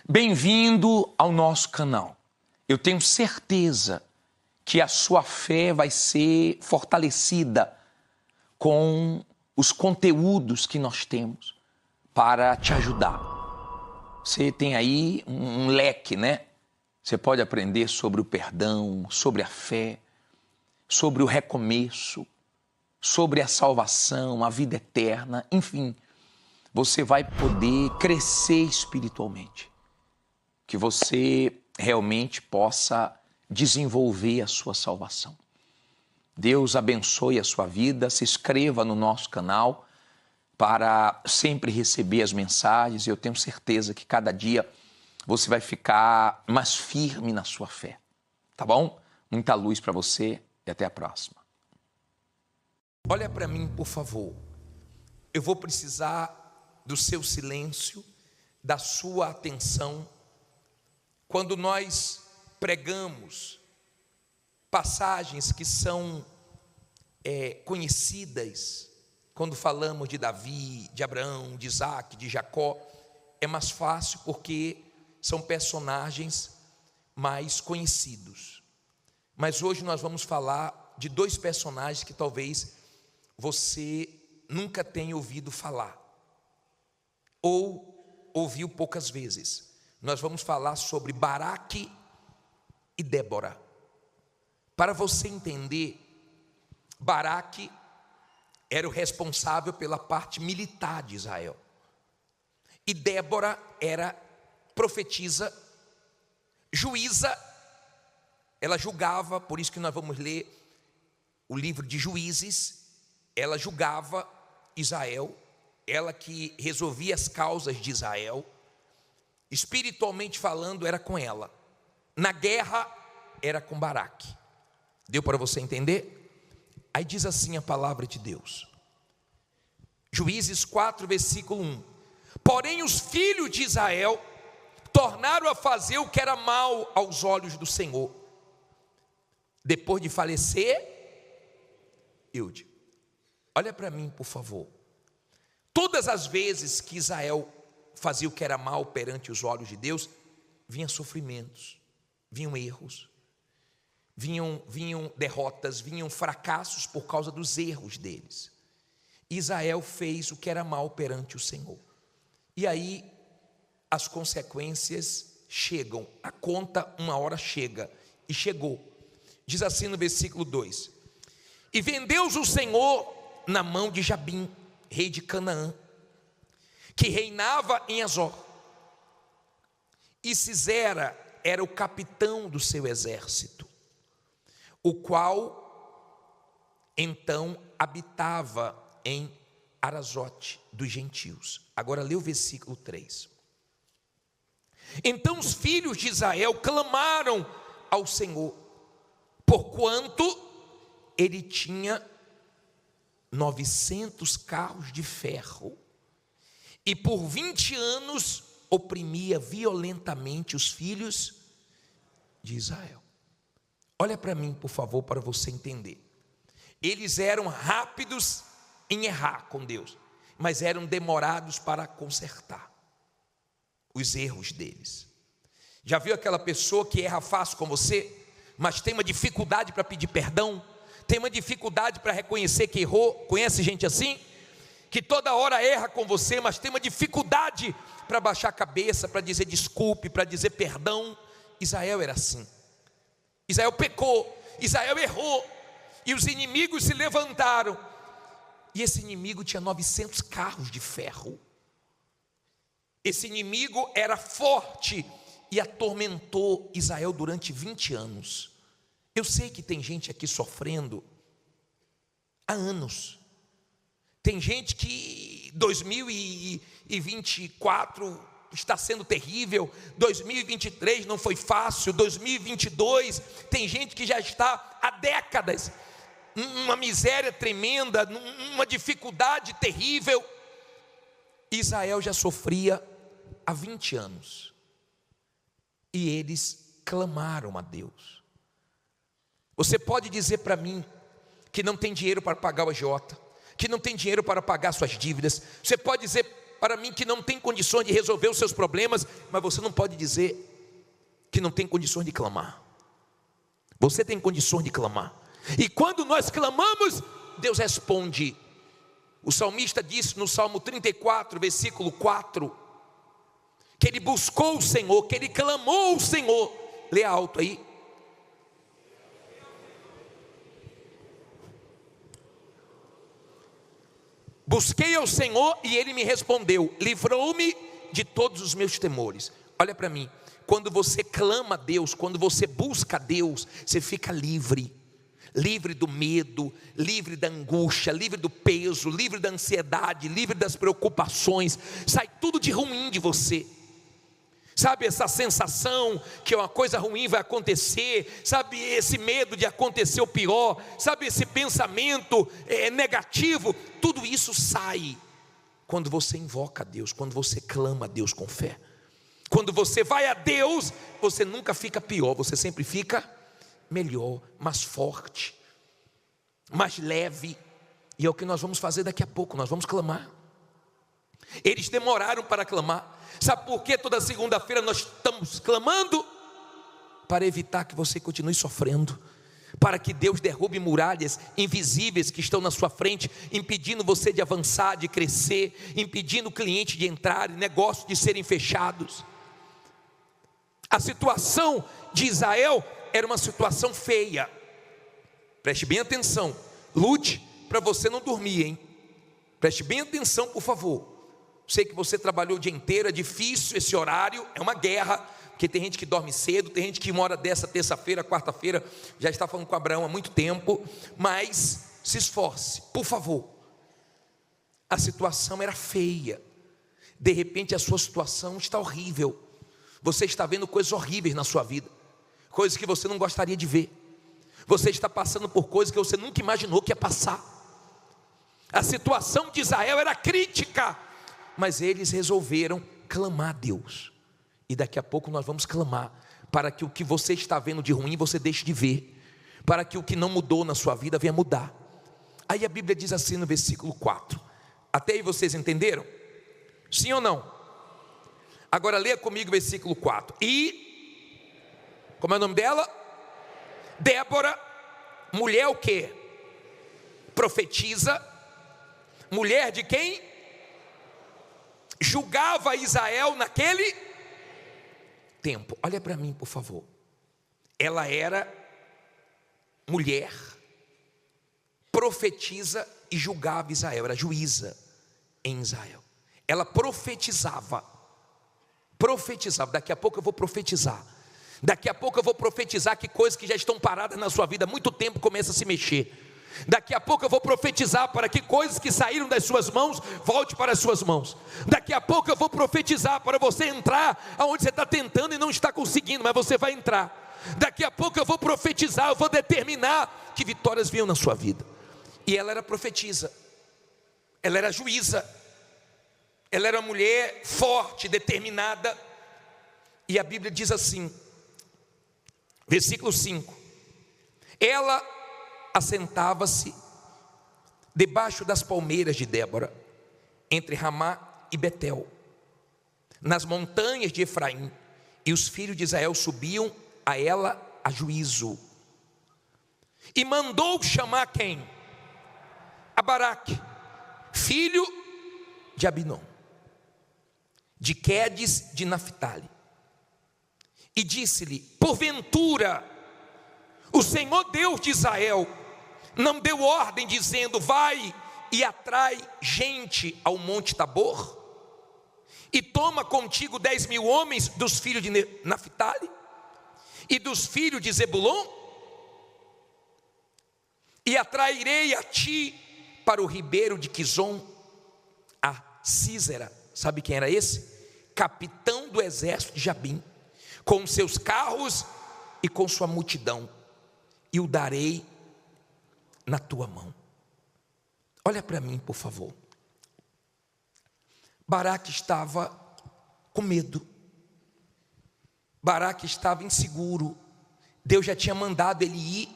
Bem-vindo ao nosso canal. Eu tenho certeza que a sua fé vai ser fortalecida com os conteúdos que nós temos para te ajudar. Você tem aí um leque, né? Você pode aprender sobre o perdão, sobre a fé, sobre o recomeço, sobre a salvação, a vida eterna, enfim. Você vai poder crescer espiritualmente. Que você realmente possa desenvolver a sua salvação. Deus abençoe a sua vida, se inscreva no nosso canal para sempre receber as mensagens. Eu tenho certeza que cada dia você vai ficar mais firme na sua fé, tá bom? Muita luz para você e até a próxima. Olha para mim, por favor. Eu vou precisar do seu silêncio, da sua atenção. Quando nós pregamos passagens que são conhecidas, quando falamos de Davi, de Abraão, de Isaac, de Jacó, é mais fácil porque são personagens mais conhecidos. Mas hoje nós vamos falar de dois personagens que talvez você nunca tenha ouvido falar, ou ouviu poucas vezes. Nós vamos falar sobre Baraque e Débora. Para você entender, Baraque era o responsável pela parte militar de Israel. E Débora era profetisa, juíza. Ela julgava, por isso que nós vamos ler o livro de Juízes. Ela julgava Israel, ela que resolvia as causas de Israel. Espiritualmente falando, era com ela. Na guerra, era com Baraque. Deu para você entender? Aí diz assim a palavra de Deus. Juízes 4, versículo 1. Porém os filhos de Israel tornaram a fazer o que era mal aos olhos do Senhor. Depois de falecer, Eude, olha para mim, por favor. Todas as vezes que Israel fazia o que era mal perante os olhos de Deus, vinham sofrimentos, vinham erros, vinham derrotas, vinham fracassos por causa dos erros deles. Israel fez o que era mal perante o Senhor. E aí as consequências chegam, a conta uma hora chega, e chegou. Diz assim no versículo 2: E vendeu-os o Senhor na mão de Jabim, rei de Canaã, que reinava em Azor. E Sisera era o capitão do seu exército, o qual então habitava em Arazote dos gentios. Agora lê o versículo 3. Então os filhos de Israel clamaram ao Senhor, porquanto ele tinha 900 carros de ferro, e por 20 anos oprimia violentamente os filhos de Israel. Olha para mim, por favor, para você entender. Eles eram rápidos em errar com Deus, mas eram demorados para consertar os erros deles. Já viu aquela pessoa que erra fácil com você, mas tem uma dificuldade para pedir perdão, tem uma dificuldade para reconhecer que errou? Conhece gente assim? Que toda hora erra com você, mas tem uma dificuldade para baixar a cabeça, para dizer desculpe, para dizer perdão. Israel era assim. Israel pecou, Israel errou, e os inimigos se levantaram, e esse inimigo tinha 900 carros de ferro. Esse inimigo era forte e atormentou Israel durante 20 anos. Eu sei que tem gente aqui sofrendo há anos. Tem gente que 2024 está sendo terrível, 2023 não foi fácil, 2022, tem gente que já está há décadas, uma miséria tremenda, uma dificuldade terrível. Israel já sofria há 20 anos, e eles clamaram a Deus. Você pode dizer para mim que não tem dinheiro para pagar o agiota, que não tem dinheiro para pagar suas dívidas. Você pode dizer para mim que não tem condições de resolver os seus problemas, mas você não pode dizer que não tem condições de clamar. Você tem condições de clamar. E quando nós clamamos, Deus responde. O salmista disse no Salmo 34, versículo 4, que ele buscou o Senhor, que ele clamou o Senhor. Lê alto aí. Busquei ao Senhor e Ele me respondeu, livrou-me de todos os meus temores. Olha para mim, quando você clama a Deus, quando você busca a Deus, você fica livre. Livre do medo, livre da angústia, livre do peso, livre da ansiedade, livre das preocupações. Sai tudo de ruim de você. Sabe essa sensação que uma coisa ruim vai acontecer, sabe esse medo de acontecer o pior, sabe esse pensamento negativo, tudo isso sai quando você invoca a Deus, quando você clama a Deus com fé. Quando você vai a Deus, você nunca fica pior, você sempre fica melhor, mais forte, mais leve. E é o que nós vamos fazer daqui a pouco, nós vamos clamar. Eles demoraram para clamar. Sabe por que toda segunda-feira nós estamos clamando? Para evitar que você continue sofrendo, para que Deus derrube muralhas invisíveis que estão na sua frente, impedindo você de avançar, de crescer, impedindo o cliente de entrar, negócios de serem fechados. A situação de Israel era uma situação feia. Preste bem atenção, lute para você não dormir, hein? Preste bem atenção, por favor. Sei que você trabalhou o dia inteiro, é difícil esse horário, é uma guerra, porque tem gente que dorme cedo, tem gente que mora dessa terça-feira, quarta-feira, já está falando com Abraão há muito tempo, mas se esforce, por favor. A situação era feia, de repente a sua situação está horrível, você está vendo coisas horríveis na sua vida, coisas que você não gostaria de ver, você está passando por coisas que você nunca imaginou que ia passar. A situação de Israel era crítica, mas eles resolveram clamar a Deus. E daqui a pouco nós vamos clamar para que o que você está vendo de ruim você deixe de ver, para que o que não mudou na sua vida venha mudar. Aí a Bíblia diz assim no versículo 4. Até aí vocês entenderam? Sim ou não? Agora leia comigo o versículo 4. E, como é o nome dela? Débora, mulher o quê? Profetiza. Mulher de quem? Julgava Israel naquele tempo. Olha para mim, por favor. Ela era mulher, profetiza e julgava Israel, era juíza em Israel. Ela profetizava. Daqui a pouco eu vou profetizar. Daqui a pouco eu vou profetizar que coisas que já estão paradas na sua vida há muito tempo começam a se mexer. Daqui a pouco eu vou profetizar para que coisas que saíram das suas mãos volte para as suas mãos. Daqui a pouco eu vou profetizar para você entrar aonde você está tentando e não está conseguindo, mas você vai entrar. Daqui a pouco eu vou profetizar, eu vou determinar que vitórias venham na sua vida. E ela era profetisa, ela era juíza, ela era mulher forte, determinada. E a Bíblia diz assim, versículo 5: ela assentava-se debaixo das palmeiras de Débora, entre Ramá e Betel, nas montanhas de Efraim, e os filhos de Israel subiam a ela a juízo. E mandou chamar quem? A Baraque, filho de Abinom, de Quedes de Naphtali, e disse-lhe: porventura o Senhor Deus de Israel não deu ordem dizendo: vai e atrai gente ao monte Tabor, e toma contigo 10.000 homens dos filhos de Naphtali e dos filhos de Zebulon, e atrairei a ti para o ribeiro de Quizon a Sísera. Sabe quem era esse? Capitão do exército de Jabim, com seus carros e com sua multidão, e o darei na tua mão. Olha para mim, por favor. Baraque estava com medo, Baraque estava inseguro. Deus já tinha mandado ele ir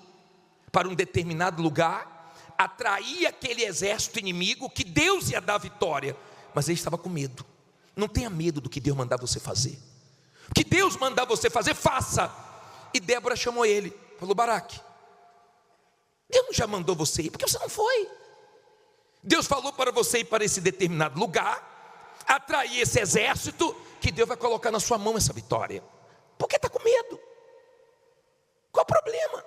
para um determinado lugar, atrair aquele exército inimigo, que Deus ia dar vitória, mas ele estava com medo. Não tenha medo do que Deus mandar você fazer. O que Deus mandar você fazer, faça. E Débora chamou ele, falou: Baraque, Deus não já mandou você ir, porque você não foi. Deus falou para você ir para esse determinado lugar, atrair esse exército, que Deus vai colocar na sua mão essa vitória. Por que está com medo? Qual o problema?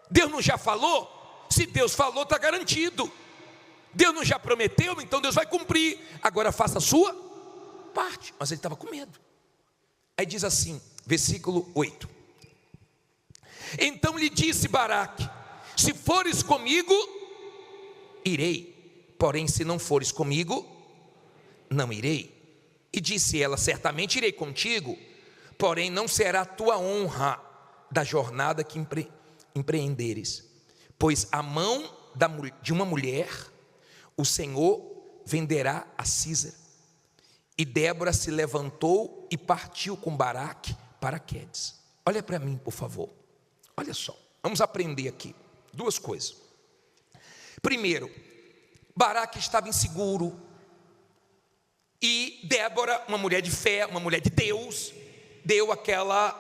Deus não já falou? Se Deus falou, está garantido. Deus não já prometeu? Então Deus vai cumprir. Agora faça a sua parte. Mas ele estava com medo. Aí diz assim, versículo 8: então lhe disse Baraque: se fores comigo, irei, porém se não fores comigo, não irei. E disse ela: certamente irei contigo, porém não será a tua honra da jornada que empreenderes, pois a mão de uma mulher o Senhor venderá a Císara. E Débora se levantou e partiu com Baraque para Quedes. Olha para mim, por favor. Olha só, vamos aprender aqui duas coisas. Primeiro, Baraque estava inseguro, e Débora, uma mulher de fé, uma mulher de Deus, deu aquela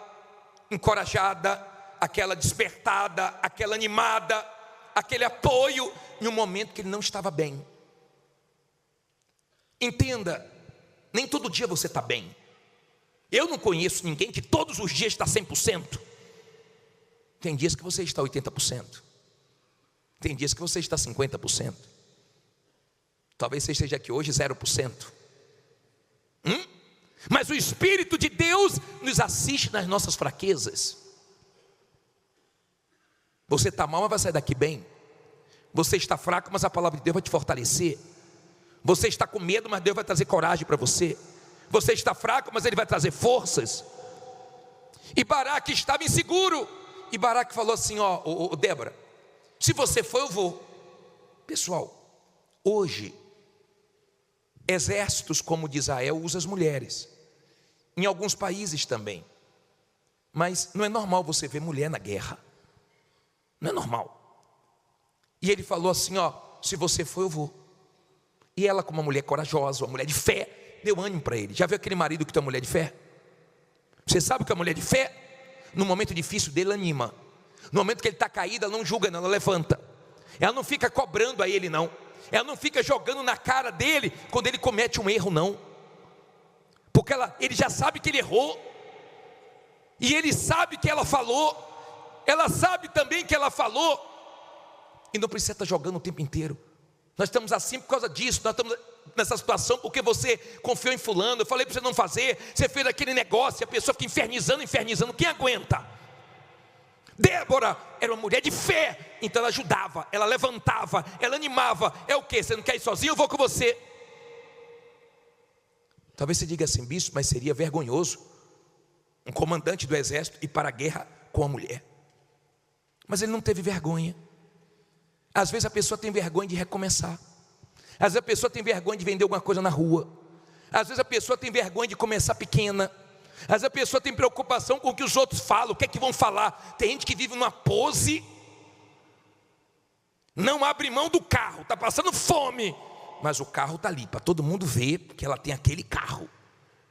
encorajada, aquela despertada, aquela animada, aquele apoio em um momento que ele não estava bem. Entenda, nem todo dia você está bem. Eu não conheço ninguém que todos os dias está 100%. Tem dias que você está 80%. Tem dias que você está 50%. Talvez você esteja aqui hoje 0%. Mas o Espírito de Deus nos assiste nas nossas fraquezas. Você está mal, mas vai sair daqui bem. Você está fraco, mas a palavra de Deus vai te fortalecer. Você está com medo, mas Deus vai trazer coragem para você. Você está fraco, mas Ele vai trazer forças. E Baraque estava inseguro. E Baraque falou assim: ó, Débora, se você for, eu vou. Pessoal, hoje exércitos como o de Israel usam as mulheres. Em alguns países também. Mas não é normal você ver mulher na guerra. Não é normal. E ele falou assim: ó, se você for, eu vou. E ela, como uma mulher corajosa, uma mulher de fé, deu ânimo para ele. Já viu aquele marido que tem uma mulher de fé? Você sabe que a mulher de fé, no momento difícil dele, anima. No momento que ele está caído, ela não julga, não, ela levanta. Ela não fica cobrando a ele, não. Ela não fica jogando na cara dele quando ele comete um erro, não. Porque ele já sabe que ele errou. E ele sabe que ela falou. Ela sabe também que ela falou. E não precisa estar jogando o tempo inteiro. Nós estamos assim por causa disso. Nós estamos nessa situação porque você confiou em fulano. Eu falei para você não fazer. Você fez aquele negócio e a pessoa fica infernizando. Quem aguenta? Débora era uma mulher de fé. Então ela ajudava, ela levantava, ela animava. É o que? Você não quer ir sozinho? Eu vou com você. Talvez você diga assim: bispo, mas seria vergonhoso um comandante do exército ir para a guerra com a mulher. Mas ele não teve vergonha. Às vezes a pessoa tem vergonha de recomeçar. Às vezes a pessoa tem vergonha de vender alguma coisa na rua. Às vezes a pessoa tem vergonha de começar pequena. Às vezes a pessoa tem preocupação com o que os outros falam. O que é que vão falar? Tem gente que vive numa pose. Não abre mão do carro. Está passando fome. Mas o carro está ali para todo mundo ver. Porque ela tem aquele carro.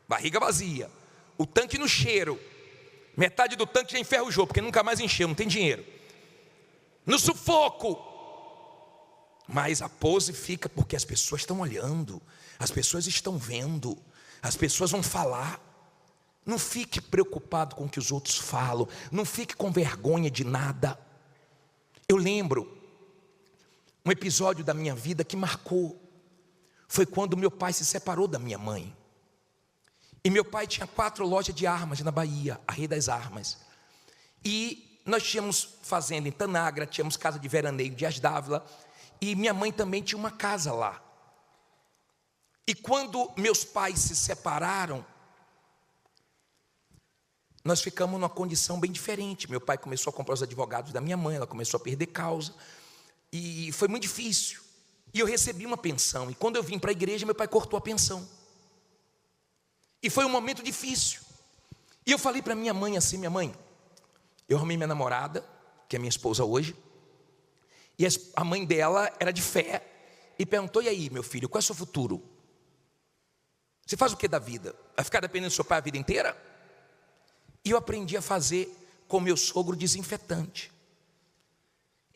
Barriga vazia. O tanque no cheiro. Metade do tanque já enferrujou, porque nunca mais encheu, não tem dinheiro. No sufoco. Mas a pose fica porque as pessoas estão olhando, as pessoas estão vendo, as pessoas vão falar. Não fique preocupado com o que os outros falam, não fique com vergonha de nada. Eu lembro um episódio da minha vida que marcou. Foi quando meu pai se separou da minha mãe. E meu pai tinha 4 lojas de armas na Bahia, a Rei das Armas. E nós tínhamos fazenda em Tanagra, tínhamos casa de veraneio em Dias d'Ávila. E minha mãe também tinha uma casa lá. E quando meus pais se separaram, nós ficamos numa condição bem diferente. Meu pai começou a comprar os advogados da minha mãe, ela começou a perder causa. E foi muito difícil. E eu recebi uma pensão. E quando eu vim para a igreja, meu pai cortou a pensão. E foi um momento difícil. E eu falei para minha mãe assim: minha mãe, eu arrumei minha namorada, que é minha esposa hoje. E a mãe dela era de fé. E perguntou: e aí, meu filho, qual é o seu futuro? Você faz o que da vida? Vai ficar dependendo do seu pai a vida inteira? E eu aprendi a fazer com meu sogro desinfetante.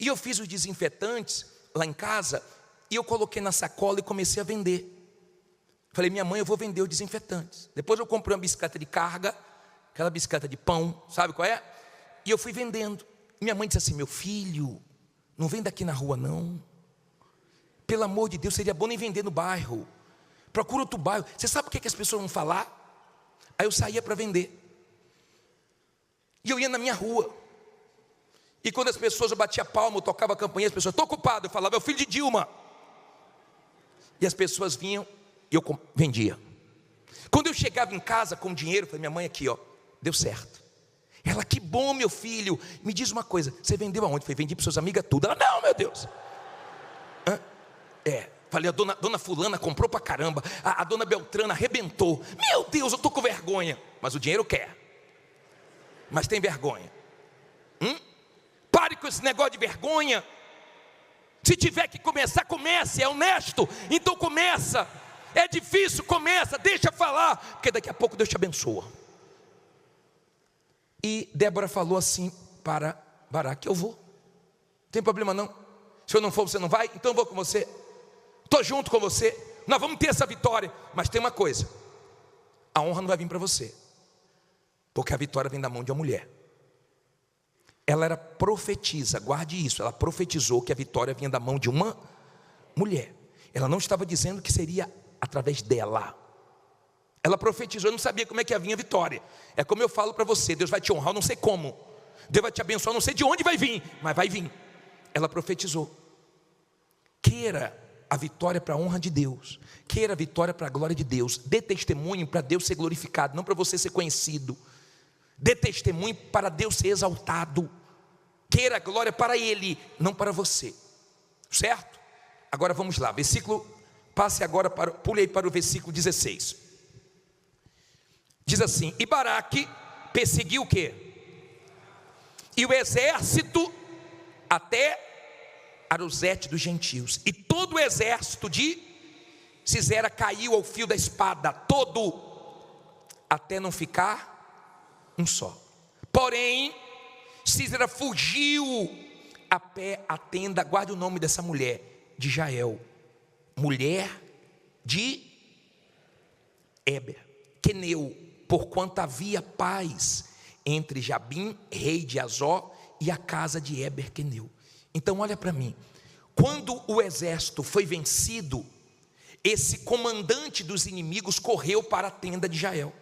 E eu fiz os desinfetantes lá em casa, e eu coloquei na sacola e comecei a vender. Falei, minha mãe, eu vou vender os desinfetantes. Depois eu comprei uma bicicleta de carga, aquela bicicleta de pão, sabe qual é? E eu fui vendendo. Minha mãe disse assim, meu filho, não venda aqui na rua não. Pelo amor de Deus, seria bom nem vender no bairro. Procura outro bairro. Você sabe o que as pessoas vão falar? Aí eu saía para vender. E eu ia na minha rua. E quando as pessoas, eu batia palma, eu tocava a campainha, as pessoas, estou ocupado. Eu falava, é o filho de Dilma. E as pessoas vinham e eu vendia. Quando eu chegava em casa com dinheiro, eu falei, minha mãe aqui, ó, deu certo. Ela, que bom, meu filho. Me diz uma coisa, você vendeu aonde? Eu falei, vendi para suas amigas tudo. Ela, não, meu Deus. Falei, a dona fulana comprou pra caramba. A dona Beltrana arrebentou. Meu Deus, eu estou com vergonha. Mas o dinheiro quer. Mas tem vergonha. Pare com esse negócio de vergonha. Se tiver que começar, comece. É honesto, então começa. É difícil, começa, deixa falar, porque daqui a pouco Deus te abençoa. E Débora falou assim para Baraque, eu vou, não tem problema não. Se eu não for, você não vai? Então eu vou com você. Estou junto com você. Nós vamos ter essa vitória. Mas tem uma coisa, a honra não vai vir para você, porque a vitória vem da mão de uma mulher. Ela era profetisa, guarde isso. Ela profetizou que a vitória vinha da mão de uma mulher. Ela não estava dizendo que seria através dela. Ela profetizou, eu não sabia como é que ia vir a vitória. É como eu falo para você, Deus vai te honrar, eu não sei como. Deus vai te abençoar, eu não sei de onde vai vir, mas vai vir. Ela profetizou. Queira a vitória para a honra de Deus. Queira a vitória para a glória de Deus. Dê testemunho para Deus ser glorificado, não para você ser conhecido. Dê testemunho para Deus ser exaltado. Queira a glória para Ele, não para você. Certo? Agora vamos lá, passe agora pule aí para o versículo 16. Diz assim, e Baraque perseguiu o quê? E o exército até Aruzete dos gentios. E todo o exército de Sisera caiu ao fio da espada, todo, até não ficar um só. Porém, Sisera fugiu a pé à tenda, guarde o nome dessa mulher, de Jael, mulher de Eber, Queneu, porquanto havia paz entre Jabim, rei de Azó, e a casa de Eber Queneu. Então olha para mim, quando o exército foi vencido, esse comandante dos inimigos correu para a tenda de Jael.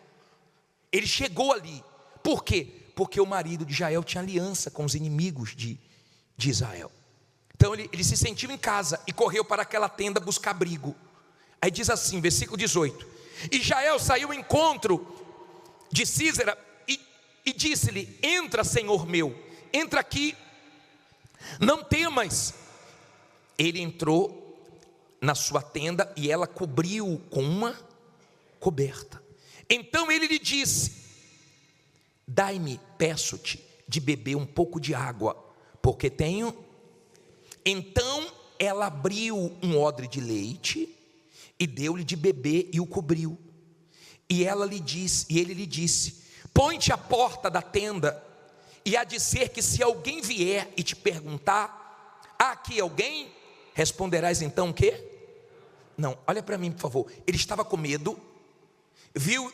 Ele chegou ali, por quê? Porque o marido de Jael tinha aliança com os inimigos de Israel. Então ele se sentiu em casa e correu para aquela tenda buscar abrigo. Aí diz assim, versículo 18: e Jael saiu ao encontro de Sisera e disse-lhe, entra, senhor meu, entra aqui, não temas. Ele entrou na sua tenda e ela cobriu com uma coberta. Então ele lhe disse, dai-me, peço-te, de beber um pouco de água, porque tenho. Então ela abriu um odre de leite e deu-lhe de beber e o cobriu. E ele lhe disse, põe-te à porta da tenda, e há de ser que se alguém vier e te perguntar, há aqui alguém? Responderás então o quê? Não, olha para mim por favor. Ele estava com medo, viu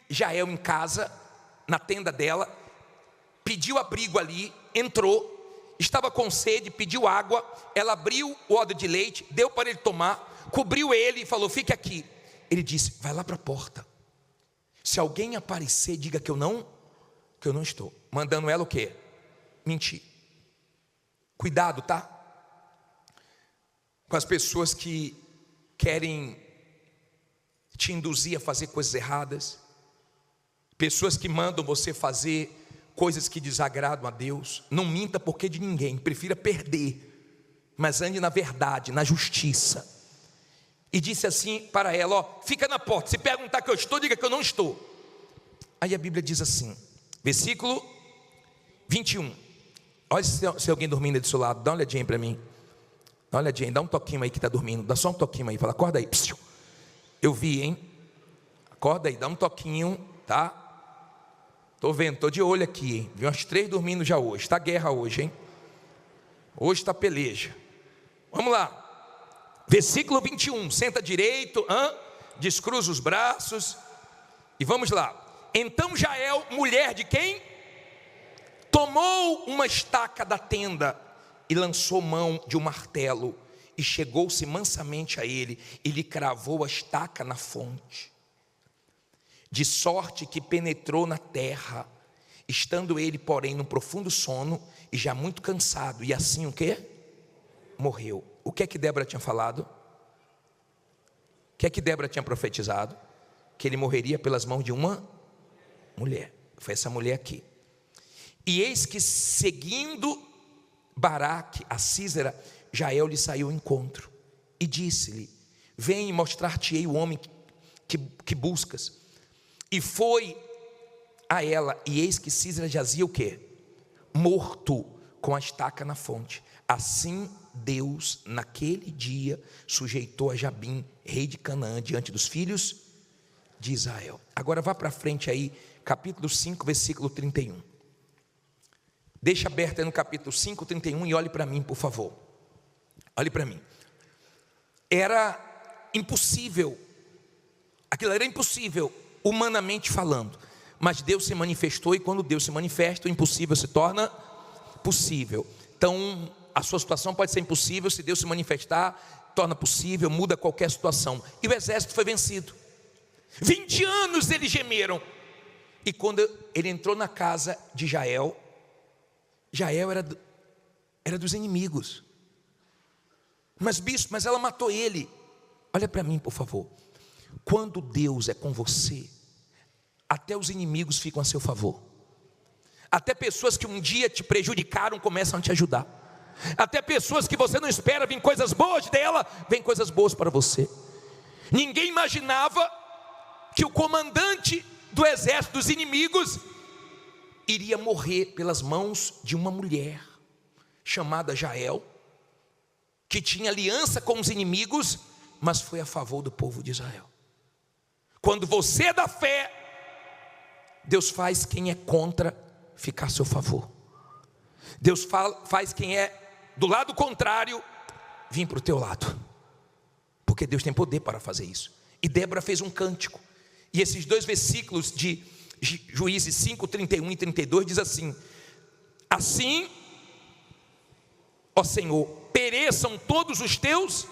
Jael em casa, na tenda dela, pediu abrigo ali, entrou, estava com sede, pediu água, ela abriu o odre de leite, deu para ele tomar, cobriu ele e falou, fique aqui. Ele disse, vai lá para a porta, se alguém aparecer, diga que eu não estou. Mandando ela o quê? Mentir. Cuidado, tá? Com as pessoas que querem te induzir a fazer coisas erradas, pessoas que mandam você fazer coisas que desagradam a Deus. Não minta porque de ninguém, prefira perder, mas ande na verdade, na justiça. E disse assim para ela, ó, fica na porta, se perguntar que eu estou, diga que eu não estou. Aí a Bíblia diz assim, versículo 21, olha se alguém dormindo aí do seu lado, dá uma olhadinha para mim, dá uma olhadinha, dá um toquinho aí que está dormindo, dá só um toquinho aí, fala, acorda aí, eu vi, hein, Acorda aí, dá um toquinho, tá? Tô vendo, tô de olho aqui, hein? Vi umas 3 dormindo já hoje. Tá guerra hoje, hein? Hoje tá peleja. Vamos lá. Versículo 21. Senta direito, descruza os braços. E vamos lá. Então Jael, mulher de quem? Tomou uma estaca da tenda e lançou mão de um martelo. E chegou-se mansamente a ele e lhe cravou a estaca na fonte. De sorte que penetrou na terra, estando ele, porém, num profundo sono e já muito cansado. E assim o quê? Morreu. O que é que Débora tinha falado? O que é que Débora tinha profetizado? Que ele morreria pelas mãos de uma mulher. Foi essa mulher aqui. E eis que, seguindo Baraque a Sísera, Jael lhe saiu ao encontro e disse-lhe: vem e mostrar-te-ei o homem que buscas. E foi a ela, e eis que Sísera jazia o quê? Morto, com a estaca na fonte. Assim Deus, naquele dia, sujeitou a Jabim, rei de Canaã, diante dos filhos de Israel. Agora vá para frente aí, capítulo 5, versículo 31. Deixa aberto aí no capítulo 5, 31 e olhe para mim, por favor. Olhe para mim. Era impossível, aquilo era impossível, humanamente falando, mas Deus se manifestou, e quando Deus se manifesta, o impossível se torna possível. Então, a sua situação pode ser impossível, se Deus se manifestar, torna possível, muda qualquer situação. E o exército foi vencido. 20 anos eles gemeram. E quando ele entrou na casa de Jael, Jael era dos inimigos. Mas bispo, mas ela matou ele. Olha para mim, por favor. Quando Deus é com você, até os inimigos ficam a seu favor. Até pessoas que um dia te prejudicaram começam a te ajudar. Até pessoas que você não espera, vem coisas boas dela, vem coisas boas para você. Ninguém imaginava que o comandante do exército dos inimigos iria morrer pelas mãos de uma mulher chamada Jael, que tinha aliança com os inimigos, mas foi a favor do povo de Israel. Quando você é da fé, Deus faz quem é contra ficar a seu favor. Deus faz quem é do lado contrário vir para o teu lado, porque Deus tem poder para fazer isso. E Débora fez um cântico, e esses 2 versículos de Juízes 5, 31 e 32 diz assim: assim, ó Senhor, pereçam todos os teus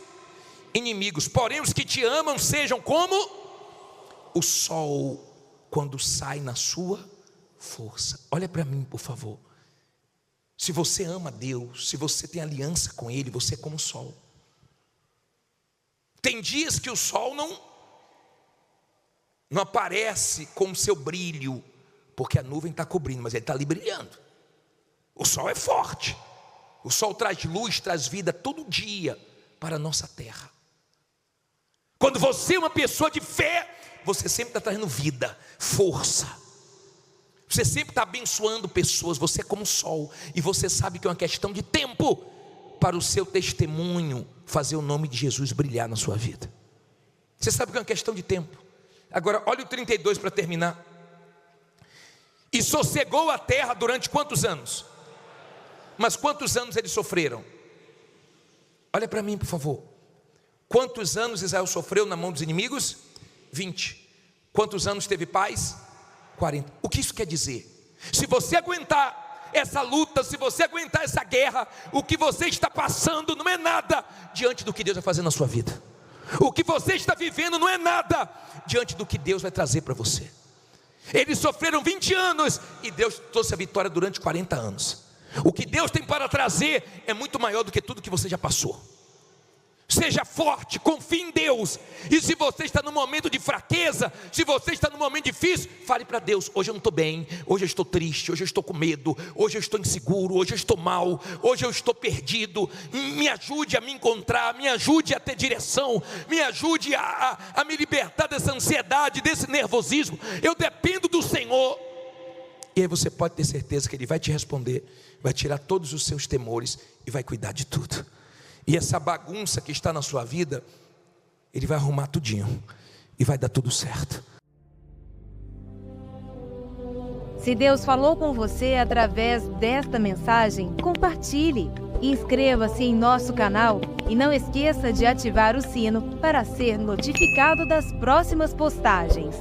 inimigos, porém os que te amam sejam como o sol quando sai na sua força. Olha para mim, por favor. Se você ama Deus, se você tem aliança com Ele, você é como o sol. Tem dias que o sol não aparece com o seu brilho, porque a nuvem está cobrindo, mas ele está ali brilhando. O sol é forte. O sol traz luz, traz vida todo dia para a nossa terra. Quando você é uma pessoa de fé, você sempre está trazendo vida, força. Você sempre está abençoando pessoas. Você é como o sol, e você sabe que é uma questão de tempo para o seu testemunho fazer o nome de Jesus brilhar na sua vida. Você sabe que é uma questão de tempo. Agora olha o 32 para terminar. E sossegou a terra durante quantos anos? Mas quantos anos eles sofreram? Olha para mim, por favor. Quantos anos Israel sofreu na mão dos inimigos? 20. Quantos anos teve paz? 40. O que isso quer dizer? Se você aguentar essa luta, se você aguentar essa guerra, o que você está passando não é nada diante do que Deus vai fazer na sua vida. O que você está vivendo não é nada diante do que Deus vai trazer para você. Eles sofreram 20 anos e Deus trouxe a vitória durante 40 anos. O que Deus tem para trazer é muito maior do que tudo que você já passou. Seja forte, confie em Deus. E se você está num momento de fraqueza, se você está num momento difícil, fale para Deus: hoje eu não estou bem, hoje eu estou triste, hoje eu estou com medo, hoje eu estou inseguro, hoje eu estou mal, hoje eu estou perdido. Me ajude a me encontrar, me ajude a ter direção, me ajude a me libertar dessa ansiedade, desse nervosismo. Eu dependo do Senhor. E aí você pode ter certeza que Ele vai te responder, vai tirar todos os seus temores e vai cuidar de tudo. E essa bagunça que está na sua vida, Ele vai arrumar tudinho e vai dar tudo certo. Se Deus falou com você através desta mensagem, compartilhe. Inscreva-se em nosso canal e não esqueça de ativar o sino para ser notificado das próximas postagens.